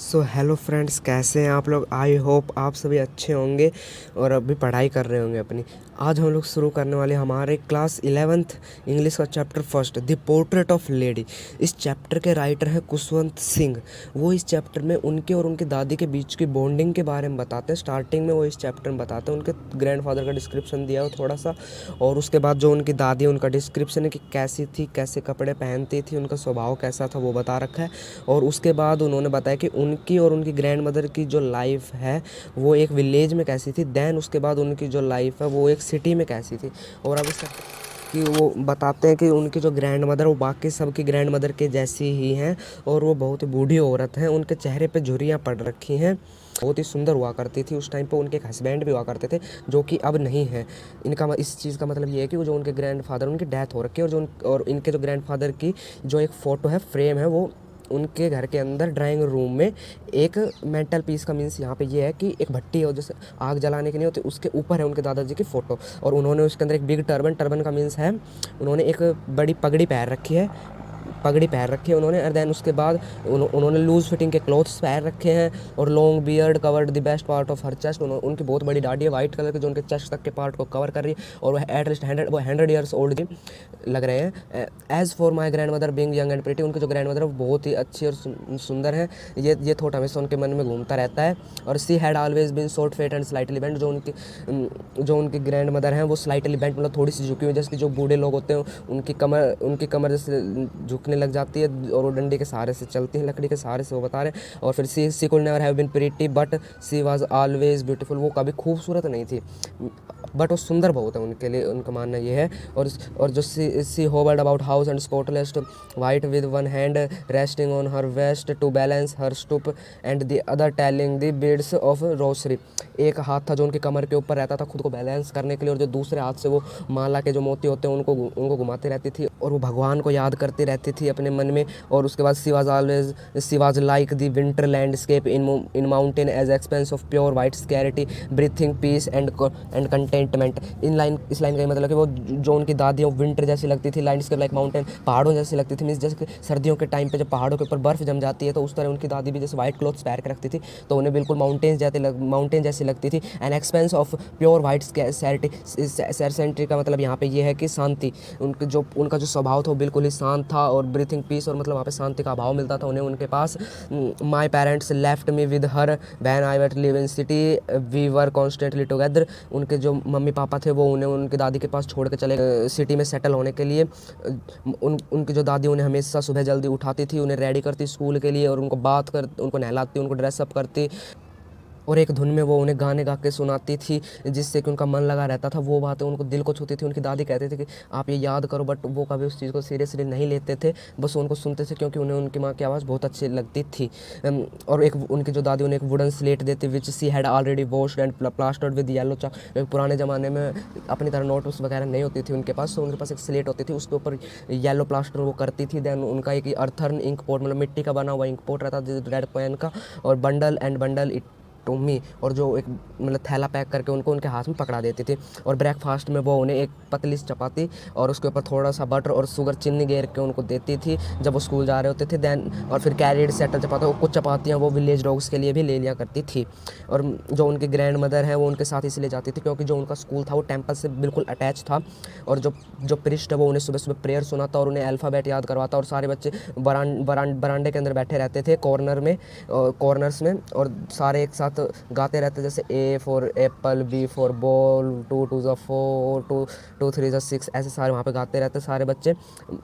So hello friends, कैसे हैं आप लोग। आई होप आप सभी अच्छे होंगे और अभी पढ़ाई कर रहे होंगे अपनी। आज हम लोग शुरू करने वाले हमारे क्लास 11th इंग्लिश का chapter first, the portrait of lady. इस चैप्टर के राइटर हैं खुशवंत सिंह। वो इस चैप्टर में उनके और उनकी दादी के बीच की बॉन्डिंग के बारे में बताते हैं। स्टार्टिंग में वो इस चैप्टर में बताते हैं, उनके ग्रैंडफादर का डिस्क्रिप्शन दिया हो थोड़ा सा, और उसके बाद जो उनकी दादी उनका डिस्क्रिप्शन है कि कैसी थी, कैसे कपड़े पहनती थी, उनका स्वभाव कैसा था वो बता रखा है। और उसके बाद उन्होंने बताया कि उनकी और उनकी ग्रैंड मदर की जो लाइफ है वो एक विलेज में कैसी थी, देन उसके बाद उनकी जो लाइफ है वो एक सिटी में कैसी थी। और अब इस कि वो बताते हैं कि उनकी जो ग्रैंड मदर वो बाकी सब की ग्रैंड मदर के जैसी ही हैं, और वो बहुत ही बूढ़ी औरत हैं, उनके चेहरे पे झुर्रियाँ पड़ रखी हैं। बहुत ही सुंदर हुआ करती थी। उस टाइम पे उनके एक हस्बैंड भी हुआ करते थे जो कि अब नहीं है। इस चीज़ का मतलब ये है कि वो जो उनके ग्रैंडफादर, उनकी डेथ हो रखी है, और इनके जो ग्रैंडफादर की जो एक फ़ोटो है, फ्रेम है, वो उनके घर के अंदर ड्राइंग रूम में एक मेंटल पीस का मीन्स यहाँ पे ये है कि एक भट्टी है जैसे आग जलाने की नहीं होती, उसके ऊपर है उनके दादाजी की फ़ोटो। और उन्होंने उसके अंदर एक बिग टर्बन का मीन्स है उन्होंने एक बड़ी पगड़ी पहन रखी है उन्होंने। और देन उसके बाद उन्होंने लूज़ फिटिंग के क्लोथ्स पहन रखे हैं, और long beard covered the best part of her chest. उनकी बहुत बड़ी दाढ़ी है वाइट कलर की जो उनके चेस्ट तक के पार्ट को कवर कर रही है, और वह एटलीस्ट 100 ईयर्स ओल्ड लग रहे हैं। As for my grand mother being young and pretty, उनकी जो ग्रैंड मदर है वो बहुत ही अच्छी और सुंदर है। ये थॉट हमेशा उनके मन में घूमता रहता है। और she had always been short fat and slightly bent, जो उनकी ग्रैंड मदर हैं वो स्लाइटली बेंट मतलब थोड़ी सी झुकी हुई, जैसे कि जो बूढ़े लोग होते हैं उनकी कमर जैसे झुकने लग जाती है, और वो डंडे के सहारे से चलती हैं, लकड़ी के सहारे से, वो बता रहे हैं। और फिर she could never have been pretty but she was always beautiful, वो कभी खूबसूरत नहीं थी बट वो सुंदर बहुत है, उनके लिए उनका मानना ये है। और जो she hovered about house and spotless white with one hand resting on her waist to balance her stoop and the other telling the beads of rosary. एक हाथ था जो उनकी कमर के ऊपर रहता था खुद को बैलेंस करने के लिए, और जो दूसरे हाथ से वो माला के जो मोती होते हैं उनको घुमाती रहती थी, और वो भगवान को याद करती रहती थी अपने मन में। और उसके बाद she was like the winter landscape in mountain as expanse of pure white serenity breathing peace and contentment. इस लाइन का मतलब कि वो जो उनकी दादी वो विंटर जैसी लगती थी, लैंडस्केप लाइक माउंटेन, पहाड़ों जैसी लगती थी। मीन्स जैसे सर्दियों के टाइम पे जब पहाड़ों के ऊपर बर्फ़ जम जाती है तो उस तरह उनकी दादी भी जैसे वाइट क्लॉथ्स पहन के रखती थी, तो उन्हें बिल्कुल माउंटेन जैसी लगती थी। An expanse of pure white serenity का मतलब यहाँ पे ये है कि शांति। उनका जो स्वभाव था वो बिल्कुल ही शांत था, और ब्रीथिंग पीस, और मतलब वहाँ पे शांति का अभाव मिलता था उन्हें उनके पास। My parents left me with her when I went live in city we were constantly together. उनके जो मम्मी पापा थे वो उन्हें उनकी दादी के पास छोड़ के चले गए सिटी में सेटल होने के लिए। उनकी जो दादी उन्हें हमेशा सुबह जल्दी उठाती थी, उन्हें रेडी करती स्कूल के लिए, और उनको नहलाती, उनको ड्रेसअप करती, और एक धुन में वो उन्हें गाने गा के सुनाती थी जिससे कि उनका मन लगा रहता था। वो बातें उनको दिल को छूती थी। उनकी दादी कहती थी कि आप ये याद करो, बट वो कभी उस चीज़ को सीरियसली नहीं लेते थे, बस उनको सुनते थे क्योंकि उन्हें उनकी माँ की आवाज़ बहुत अच्छी लगती थी। और उनकी जो दादी उन्हें एक वुडन स्लेट देती which she had already washed and plastered with yellow chalk. पुराने ज़माने में अपनी तरह नोट्स वगैरह नहीं होती थी उनके पास, तो उनके पास एक स्लेट होती थी, उसके ऊपर येलो प्लास्टर वो करती थी। देन उनका एक अर्थर्न इंक पोट मतलब मिट्टी का बना हुआ इंक पोट रहता था रेड पेन का, और बंडल इट टू मी, और जो एक मतलब थैला पैक करके उनके हाथ में पकड़ा देती थी। और ब्रेकफास्ट में वो उन्हें एक पतली सी चपाती और उसके ऊपर थोड़ा सा बटर और शुगर चीनी गेर के उनको देती थी जब वो स्कूल जा रहे होते थे। देन और फिर कैरीड सेटल चपाती, कुछ चपातियाँ वो विलेज डॉग्स के लिए भी ले लिया करती थी। और जो उनकी ग्रैंड मदर है वो उनके साथ इसलिए जाती थी क्योंकि जो उनका स्कूल था वो टेम्पल से बिल्कुल अटैच था, और जो प्रिस्ट है वो उन्हें सुबह सुबह प्रेयर सुनाता और उन्हें अल्फ़ाबेट याद करवाता, और सारे बच्चे बरांडे के अंदर बैठे रहते थे कॉर्नर्स में, और सारे एक साथ गाते रहते, जैसे A for apple, B for ball, 2 2 ज़ा 4, 2 3 ज़ा 6, ऐसे सारे वहाँ पे गाते रहते सारे बच्चे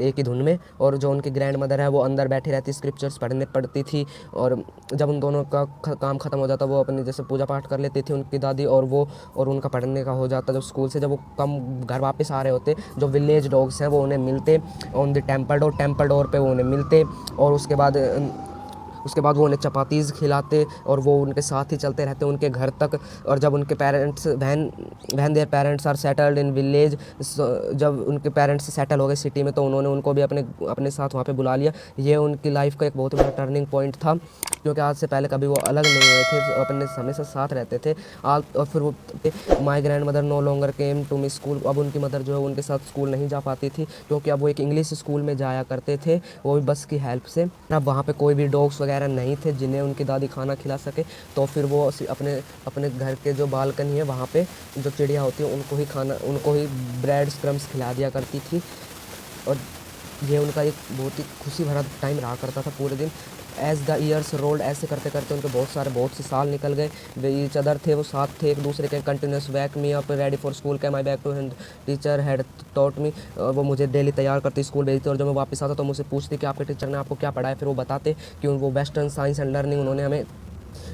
एक ही धुन में। और जो उनकी ग्रैंड मदर है वो अंदर बैठी रहती, स्क्रिप्चर्स पढ़ती थी, और जब उन दोनों का काम ख़त्म हो जाता वो अपनी जैसे पूजा पाठ कर लेती थी उनकी दादी, और उनका पढ़ने का हो जाता। जब स्कूल से जब वो कम घर वापस आ रहे होते, जो विलेज डॉग्स हैं वो उन्हें मिलते ऑन द टेम्पल डोर पे वो उन्हें मिलते, और उसके बाद वो उन्हें चपातीज़ खिलाते, और वो उनके साथ ही चलते रहते उनके घर तक। और जब उनके parents when their parents are settled in village, जब उनके पेरेंट्स सेटल हो गए सिटी में तो उन्होंने उनको भी अपने साथ वहाँ पे बुला लिया। ये उनकी लाइफ का एक बहुत बड़ा टर्निंग पॉइंट था, क्योंकि आज से पहले कभी वो अलग नहीं हुए थे, अपने हमेशा साथ रहते थे। और फिर वो my grandmother no longer came to me school, अब उनकी मदर जो है उनके साथ स्कूल नहीं जा पाती थी, क्योंकि अब वो एक इंग्लिश स्कूल में जाया करते थे, वो भी बस की हेल्प से। अब वहाँ पे कोई भी डॉग्स वगैरह वगैरह नहीं थे जिन्हें उनकी दादी खाना खिला सके, तो फिर वो अपने अपने घर के जो बालकनी है वहाँ पे जो चिड़िया होती है उनको ही ब्रेड क्रम्स खिला दिया करती थी। और ये उनका एक बहुत ही खुशी भरा टाइम रहा करता था पूरे दिन। एज़ द ईयर्स रोल्ड, ऐसे करते करते उनके बहुत से साल निकल गए। वे ईच अदर थे, वो साथ थे एक दूसरे के। Continuous wake me up ready for school came I back to hind teacher had taught me. वो मुझे डेली तैयार करती, स्कूल भेजती, और जब मैं वापस आता तो मुझसे पूछती कि आपके टीचर ने आपको क्या पढ़ाया। फिर वो बताते कि वो वेस्टर्न साइंस एंड लर्निंग, उन्होंने हमें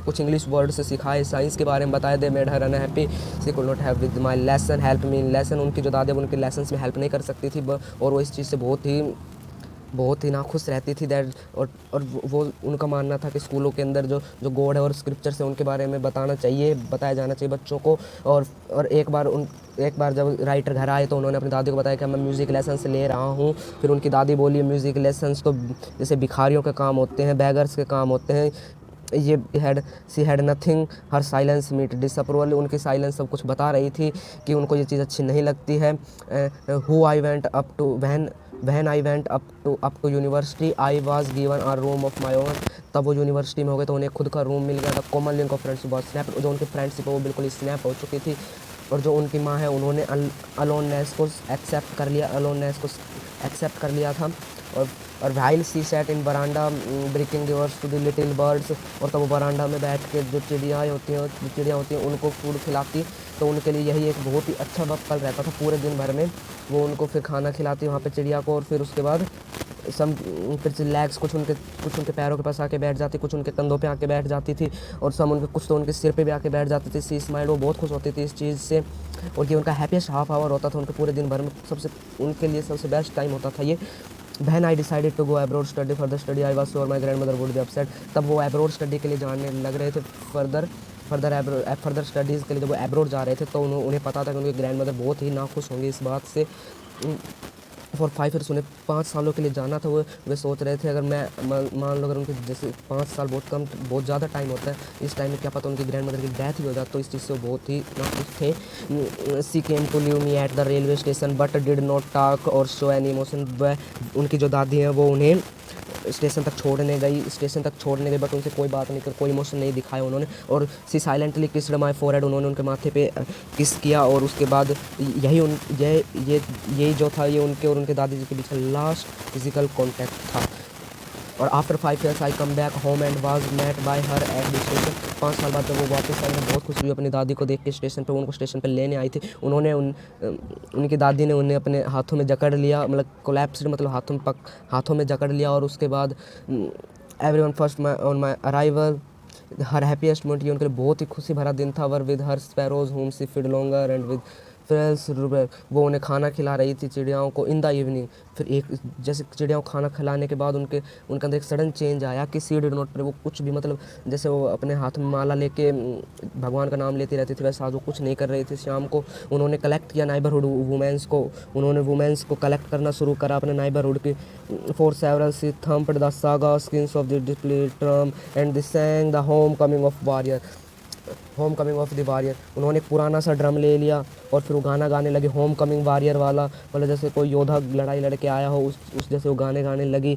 कुछ इंग्लिश वर्ड से सिखाए, साइंस के बारे में बताया। They made her unhappy, she could not have with my lesson help me in lesson. उनकी जो दादी उनके लेसन में हेल्प नहीं कर सकती थी, और वो इस चीज़ से बहुत ही नाखुश रहती थी। दैट और वो उनका मानना था कि स्कूलों के अंदर जो गॉड है और स्क्रिप्चर्स है उनके बारे में बताया जाना चाहिए बच्चों को। और एक बार जब राइटर घर आए तो उन्होंने अपनी दादी को बताया कि मैं म्यूज़िक लेसन्स ले रहा हूँ। फिर उनकी दादी बोली म्यूज़िक लेसन्स तो जैसे भिखारियों के काम होते हैं, बैगर्स के काम होते हैं। She had nothing her silence meet disapproval. उनकी साइलेंस सब कुछ बता रही थी कि उनको ये चीज़ अच्छी नहीं लगती है। Who I went up to when I went up to university I was given are room of my own. तब वो यूनिवर्सिटी में हो गए तो उन्हें खुद का रूम मिल गया था। कॉमन लिंक ऑफ फ्रेंड्स बहुत स्नैप, जो उनकी फ्रेंडशिप है वो बिल्कुल स्नैप हो चुकी थी। और जो उनकी माँ है उन्होंने अलोननेस को एक्सेप्ट कर लिया था। और while she set in veranda breaking rivers to the little birds. और तब वो बरांडा में बैठ के जो चिड़िया होती हैं उनको फूड खिलाती, तो उनके लिए यही एक बहुत ही अच्छा वक्त पल रहता था पूरे दिन भर में। वो उनको फिर खाना खिलाती वहाँ पे चिड़िया को, और फिर उसके बाद फिर लेग्स कुछ उनके पैरों के पास आके बैठ जाती, कुछ उनके कंधों पे आके बैठ जाती थी, और कुछ तो उनके सिर पे भी आके बैठ जाती थी। सी स्माइल, वो बहुत खुश होती थी इस चीज़ से। और ये उनका हैप्पीएस्ट हाफ आवर होता था उनके पूरे दिन भर में, उनके लिए सबसे बेस्ट टाइम होता था ये। When I decided to go abroad study further study, I was sure my grandmother would be upset. तब वो अब्रोड स्टडी के लिए जाने लग रहे थे, फर्दर स्टडीज़ के लिए जब वो अब्रोड जा रहे थे तो उन्हें पता था कि उनके ग्रैंड मदर बहुत ही नाखुश होंगे इस बात से। फॉर 5 ईयर्स उन्हें 5 सालों के लिए जाना था। वे सोच रहे थे अगर मैं मान लो अगर उनके जैसे 5 साल बहुत ज़्यादा टाइम होता है, इस टाइम में क्या पता उनकी ग्रैंड मदर की डेथ ही हो जाती, तो इस चीज़ से वो बहुत ही नाखुश थे। She came to leave me at the railway station but did not talk or show any emotion. वह उनकी जो दादी हैं वो उन्हें स्टेशन तक छोड़ने गई, बट उनसे कोई बात नहीं कर, कोई इमोशन नहीं दिखाया उन्होंने। और सी साइलेंटली किस्ड माई फोरहेड, उन्होंने उनके माथे पे किस किया। और उसके बाद यही जो था ये उनके और उनके दादी जी के बीच का लास्ट फिजिकल कॉन्टैक्ट था। और after 5 years I came back home and was met by her at the station. 5 साल बाद जब वो वापस आई, मैं बहुत खुश हुई अपनी दादी को देख के स्टेशन पे। उनको स्टेशन पे लेने आई थी, उनकी दादी ने उन्हें अपने हाथों में जकड़ लिया, मतलब कोलैप्स्ड, मतलब हाथों में जकड़ लिया। और उसके बाद everyone first on my arrival her happiest moment, ये उनके लिए बहुत ही खुशी भरा दिन था। Were with her sparrows home she feed longer and with friends वो उन्हें खाना खिला रही थी चिड़ियाओं को इन द इवनिंग। फिर एक जैसे चिड़ियाओं को खाना खिलाने के बाद उनके अंदर एक सडन चेंज आया कि सी डिड नॉट प्रे। वो कुछ भी, मतलब जैसे वो अपने हाथ में माला लेके भगवान का नाम लेती रहती थी, वैसे आज वो कुछ नहीं कर रही थी। शाम को उन्होंने कलेक्ट किया नाइबरहुड वुमेंस को कलेक्ट करना शुरू करा अपने नाइबरहुड की। For several she thumped the सागा skins of the depleted drum and the sang the homecoming of the warrior. उन्होंने एक पुराना सा ड्रम ले लिया और फिर वो गाना गाने लगे, होम कमिंग वॉरियर वाला, मतलब जैसे कोई योद्धा लड़ाई लड़के आया हो उस जैसे वो गाने गाने लगी।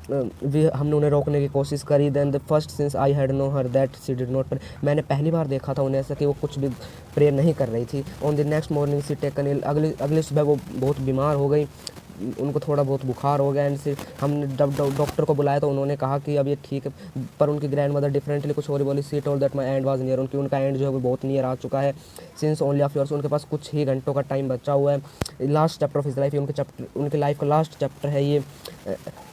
हमने उन्हें रोकने की कोशिश करी। Then the first since I had know her that she did not pray. मैंने पहली बार देखा था उन्हें ऐसा कि वो कुछ भी प्रेयर नहीं कर रही थी। On the next morning she taken ill, अगले सुबह वो बहुत बीमार हो गई, उनको थोड़ा बहुत बुखार हो गया। एंड से हमने जब डॉक्टर को बुलाया तो उन्होंने कहा कि अब ये ठीक है, पर उनकी ग्रैंड मदर डिफरेंटली कुछ और बोली। सी told that my and was near, उनका एंड जो है वो बहुत नियर आ चुका है। सिंस ओनली ऑफ ईयर्स, उनके पास कुछ ही घंटों का टाइम बचा हुआ है। Last chapter of his life, उनके लाइफ का लास्ट चैप्टर है ये।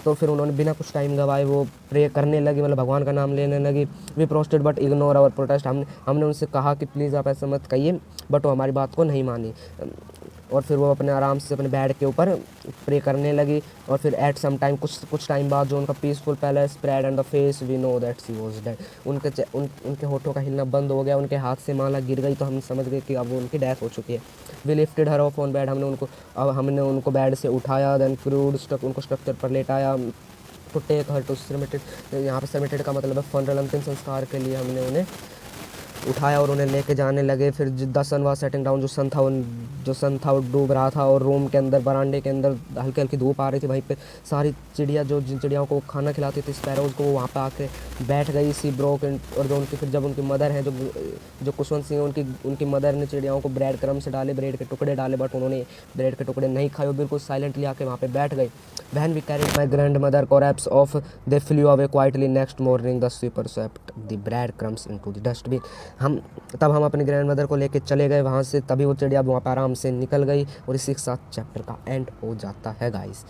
तो फिर उन्होंने बिना कुछ टाइम गवाए वो प्रे करने लगी, मतलब भगवान का नाम लेने लगी। We protested but ignore our protest, हमने उनसे कहा कि प्लीज़ आप ऐसा मत कहिए, बट वो हमारी बात को नहीं मानी। और फिर वो अपने आराम से अपने बेड के ऊपर प्रे करने लगी। और फिर एट सम टाइम कुछ टाइम बाद जो उनका peaceful palace spread and the face we know that she was dead. उनके होठों का हिलना बंद हो गया, उनके हाथ से माला गिर गई, तो हम समझ गए कि अब वो उनकी डेथ हो चुकी है। We lifted her off on bed, हमने उनको बेड से उठाया। देन क्रूड उनको स्ट्रक्चर पर लेटाया। टू टेक हर टू सेमेटेड, यहाँ पर सेमेटेड का मतलब है फनरल, अंतिम संस्कार के लिए हमने उन्हें उठाया और उन्हें लेके जाने लगे। फिर the sun was setting down, जो सन था वो डूब रहा था और रूम के अंदर बरामदे के अंदर हल्की हल्की धूप आ रही थी। वहीं पे सारी चिड़िया जो जिन चिड़ियाओं को खाना खिलाती थी स्पैरोज़ को, वो वहाँ पे आके बैठ गई। सी ब्रोक और जो उनकी फिर जब उनकी मदर हैं जो कुशवंत सिंह है, उनकी मदर ने चिड़ियाओं को ब्रेड क्रम्स डाले, ब्रेड के टुकड़े डाले, बट उन्होंने ब्रेड के टुकड़े नहीं खाए, वो बिल्कुल साइलेंटली आके वहाँ पे बैठ गई। When we carried my grandmother corpse off they flew away quietly next morning the sweeper swept the bread crumbs into the dustbin. तब हम अपनी ग्रैंड मदर को लेके चले गए वहाँ से, तभी वो चिड़िया वहाँ पर आराम से निकल गई। और इसी के साथ चैप्टर का एंड हो जाता है गाइस।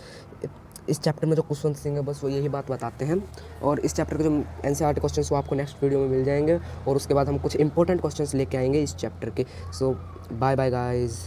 इस चैप्टर में जो कुशवंत सिंह है बस वो यही बात बताते हैं, और इस चैप्टर के जो NCERT क्वेश्चंस वो आपको नेक्स्ट वीडियो में मिल जाएंगे, और उसके बाद हम कुछ इंपॉर्टेंट क्वेश्चंस लेके आएंगे इस चैप्टर के। सो बाय बाय गाइस।